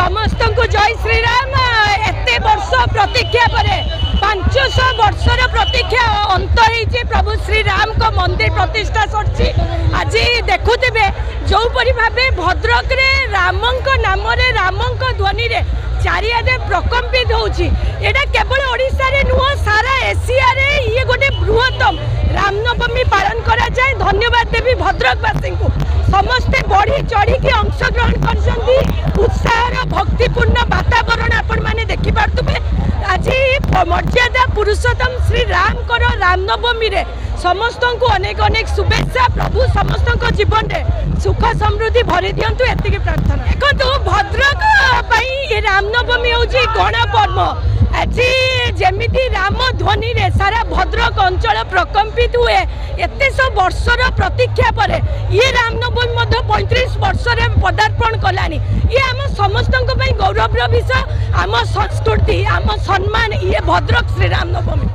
समस्त को जय श्रीराम। एते वर्ष प्रतीक्षा पर 500 वर्षर प्रतीक्षा अंत हो प्रभु श्रीराम को मंदिर प्रतिष्ठा सरची। आज देखुवे जो भाव भद्रक रे रामंक नाम रामंक ध्वनि रे चारिआडे प्रकम्पित होची। एटा केवल ओडिशा रे नुह सारा एशिया रे ये गोटे बृहत्तम रामनवमी पालन करा जाए। धन्यवाद देवी भद्रकवासी को समस्ते बढ़ी चढ़ी की अंशग्रहण कर उत्साह भक्तिपूर्ण वातावरण आपण मैंने देखिपे। आज मर्यादा पुरुषोत्तम श्री राम को रामनवमी रे समस्त को अनेक अनेक शुभेच्छा। प्रभु समस्त जीवन में सुख समृद्धि भरी दिंतु एति प्रार्थना। देखो भद्रक रामनवमी हूँ गण पर्व। आज जमीती राम ध्वनि रे सारा भद्रक अंचल प्रकम्पित हुए। एते सब वर्षर प्रतीक्षा पर ये रामनवमी 35 वर्ष पदार्पण कलानी। ये आम समस्त गौरव विषय, आम संस्कृति, आम सम्मान ये भद्रक श्री रामनवमी।